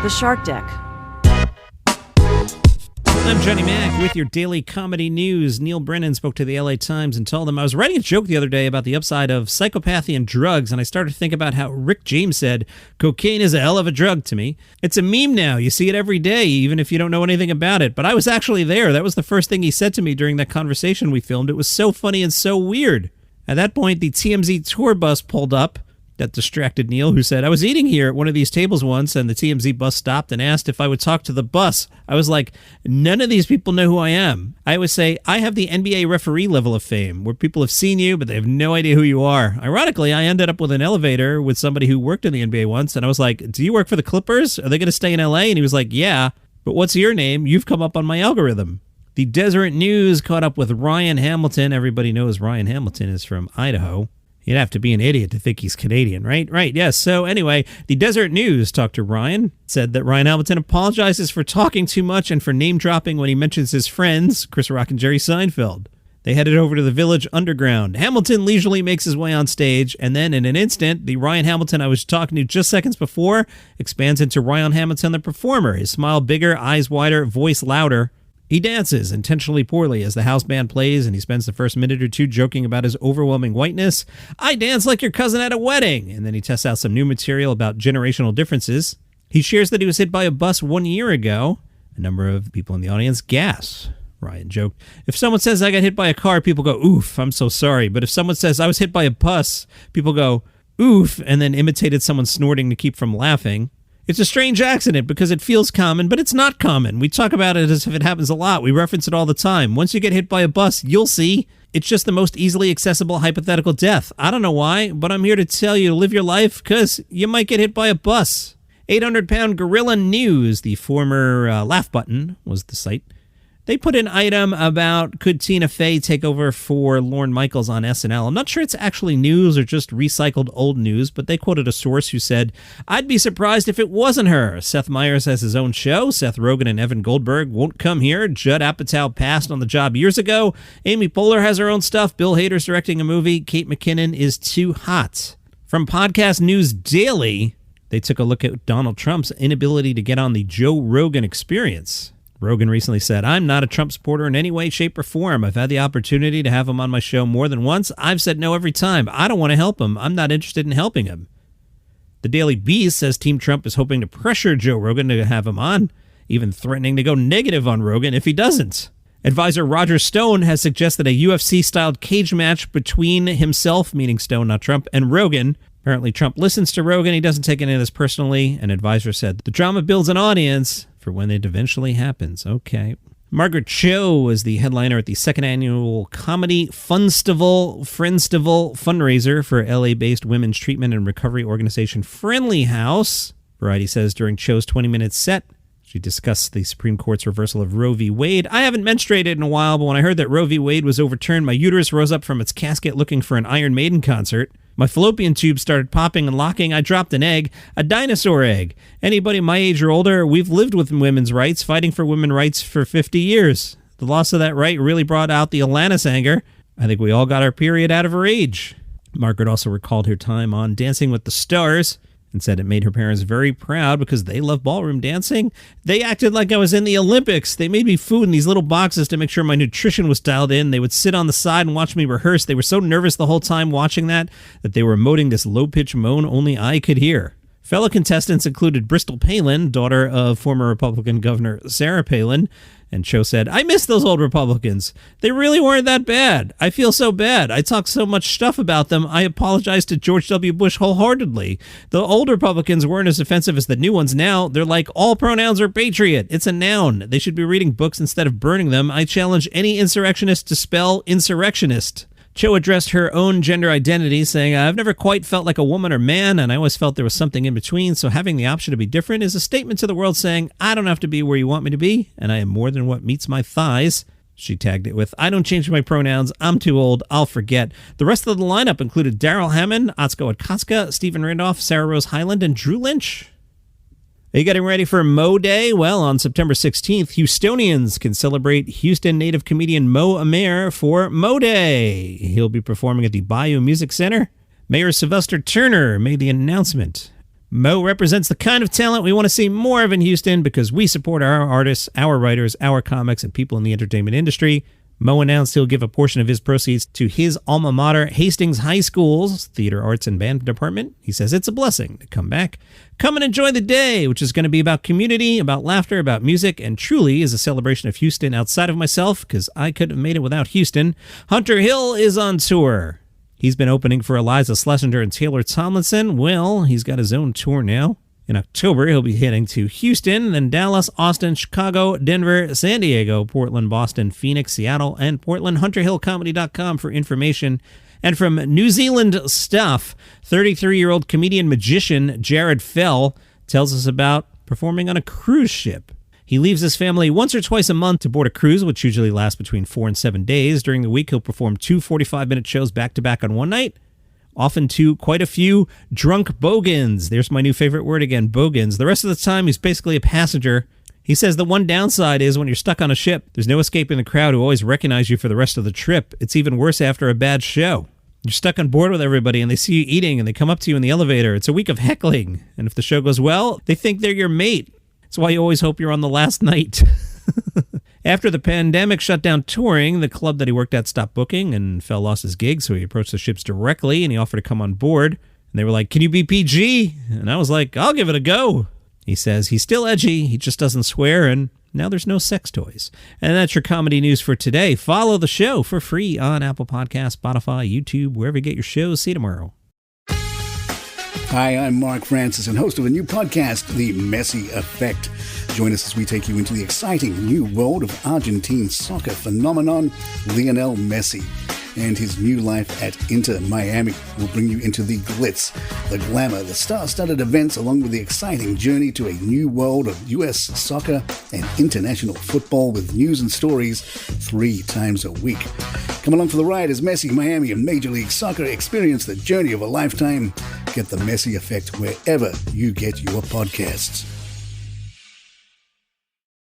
The Shark Deck. I'm Johnny Mac with your daily comedy news. Neal Brennan spoke to the LA Times and told them, I was writing a joke the other day about the upside of psychopathy and drugs, and I started to think about how Rick James said, cocaine is a hell of a drug to me. It's a meme now. You see it every day, even if you don't know anything about it. But I was actually there. That was the first thing he said to me during that conversation we filmed. It was so funny and so weird. At that point, the TMZ tour bus pulled up. That distracted Neal, who said, I was eating here at one of these tables once, and the TMZ bus stopped and asked if I would talk to the bus. I was like, none of these people know who I am. I always say, I have the NBA referee level of fame, where people have seen you, but they have no idea who you are. Ironically, I ended up with an elevator with somebody who worked in the NBA once, and I was like, do you work for the Clippers? Are they going to stay in LA? And he was like, yeah. But what's your name? You've come up on my algorithm. The Deseret News caught up with Ryan Hamilton. Everybody knows Ryan Hamilton is from Idaho. You'd have to be an idiot to think he's Canadian, right? Right, yes. So anyway, the Deseret News talked to Ryan, said that Ryan Hamilton apologizes for talking too much and for name-dropping when he mentions his friends, Chris Rock and Jerry Seinfeld. They headed over to the Village Underground. Hamilton leisurely makes his way on stage, and then in an instant, the Ryan Hamilton I was talking to just seconds before expands into Ryan Hamilton the performer, his smile bigger, eyes wider, voice louder. He dances intentionally poorly as the house band plays, and he spends the first minute or two joking about his overwhelming whiteness. I dance like your cousin at a wedding. And then he tests out some new material about generational differences. He shares that he was hit by a bus 1 year ago. A number of people in the audience gasp. Ryan joked, if someone says I got hit by a car, people go, oof, I'm so sorry. But if someone says I was hit by a bus, people go, oof, and then imitated someone snorting to keep from laughing. It's a strange accident because it feels common, but it's not common. We talk about it as if it happens a lot. We reference it all the time. Once you get hit by a bus, you'll see. It's just the most easily accessible hypothetical death. I don't know why, but I'm here to tell you to live your life because you might get hit by a bus. 800-pound Gorilla News, the former laugh button, was the site. They put an item about could Tina Fey take over for Lorne Michaels on SNL. I'm not sure it's actually news or just recycled old news, but they quoted a source who said, I'd be surprised if it wasn't her. Seth Meyers has his own show. Seth Rogen and Evan Goldberg won't come here. Judd Apatow passed on the job years ago. Amy Poehler has her own stuff. Bill Hader's directing a movie. Kate McKinnon is too hot. From Podcast News Daily, they took a look at Donald Trump's inability to get on the Joe Rogan Experience. Rogan recently said, I'm not a Trump supporter in any way, shape, or form. I've had the opportunity to have him on my show more than once. I've said no every time. I don't want to help him. I'm not interested in helping him. The Daily Beast says Team Trump is hoping to pressure Joe Rogan to have him on, even threatening to go negative on Rogan if he doesn't. Advisor Roger Stone has suggested a UFC-styled cage match between himself, meaning Stone, not Trump, and Rogan. Apparently Trump listens to Rogan. He doesn't take any of this personally. An advisor said, the drama builds an audience for when it eventually happens. Okay. Margaret Cho was the headliner at the second annual Comedy Friendstival fundraiser for LA-based women's treatment and recovery organization Friendly House. Variety says during Cho's 20-minute set, she discussed the Supreme Court's reversal of Roe v. Wade. I haven't menstruated in a while, but when I heard that Roe v. Wade was overturned, my uterus rose up from its casket looking for an Iron Maiden concert. My fallopian tube started popping and locking. I dropped an egg, a dinosaur egg. Anybody my age or older, we've lived with women's rights, fighting for women's rights for 50 years. The loss of that right really brought out the Alanis anger. I think we all got our period out of her age. Margaret also recalled her time on Dancing with the Stars and said it made her parents very proud because they love ballroom dancing. They acted like I was in the Olympics. They made me food in these little boxes to make sure my nutrition was dialed in. They would sit on the side and watch me rehearse. They were so nervous the whole time watching that they were emoting this low-pitched moan only I could hear. Fellow contestants included Bristol Palin, daughter of former Republican Governor Sarah Palin, and Cho said, I miss those old Republicans. They really weren't that bad. I feel so bad. I talk so much stuff about them. I apologize to George W. Bush wholeheartedly. The old Republicans weren't as offensive as the new ones now. They're like, all pronouns are patriot. It's a noun. They should be reading books instead of burning them. I challenge any insurrectionist to spell insurrectionist. Cho addressed her own gender identity, saying, I've never quite felt like a woman or man, and I always felt there was something in between, so having the option to be different is a statement to the world saying, I don't have to be where you want me to be, and I am more than what meets my thighs. She tagged it with, I don't change my pronouns, I'm too old, I'll forget. The rest of the lineup included Daryl Hammond, Atsuko Atkaska, Stephen Randolph, Sarah Rose Hyland, and Drew Lynch. Are you getting ready for Mo Day? Well, on September 16th, Houstonians can celebrate Houston native comedian Mo Amer for Mo Day. He'll be performing at the Bayou Music Center. Mayor Sylvester Turner made the announcement. Mo represents the kind of talent we want to see more of in Houston because we support our artists, our writers, our comics, and people in the entertainment industry. Mo announced he'll give a portion of his proceeds to his alma mater, Hastings High School's Theater Arts and Band Department. He says it's a blessing to come back. Come and enjoy the day, which is going to be about community, about laughter, about music, and truly is a celebration of Houston outside of myself because I couldn't have made it without Houston. Hunter Hill is on tour. He's been opening for Eliza Schlesinger and Taylor Tomlinson. Well, he's got his own tour now. In October, he'll be heading to Houston, then Dallas, Austin, Chicago, Denver, San Diego, Portland, Boston, Phoenix, Seattle, and Portland. HunterHillComedy.com for information. And from New Zealand stuff, 33-year-old comedian magician Jared Fell tells us about performing on a cruise ship. He leaves his family once or twice a month to board a cruise, which usually lasts between 4 and 7 days. During the week, he'll perform 2 45-minute shows back-to-back on one night, often to quite a few drunk bogans. There's my new favorite word again, bogans. The rest of the time, he's basically a passenger. He says the one downside is when you're stuck on a ship, there's no escaping the crowd who always recognize you for the rest of the trip. It's even worse after a bad show. You're stuck on board with everybody, and they see you eating, and they come up to you in the elevator. It's a week of heckling, and if the show goes well, they think they're your mate. That's why you always hope you're on the last night. After the pandemic shut down touring, the club that he worked at stopped booking, and Fell lost his gig, so he approached the ships directly, and he offered to come on board. And they were like, "Can you be PG?" And I was like, "I'll give it a go." He says he's still edgy, he just doesn't swear, and now there's no sex toys. And that's your comedy news for today. Follow the show for free on Apple Podcasts, Spotify, YouTube, wherever you get your shows. See you tomorrow. Hi, I'm Mark Francis and host of a new podcast, The Messi Effect. Join us as we take you into the exciting new world of Argentine soccer phenomenon, Lionel Messi. And his new life at Inter Miami will bring you into the glitz, the glamour, the star-studded events, along with the exciting journey to a new world of U.S. soccer and international football with news and stories 3 times a week. Come along for the ride as Messi, Miami, and Major League Soccer experience the journey of a lifetime. Get the Messi Effect wherever you get your podcasts.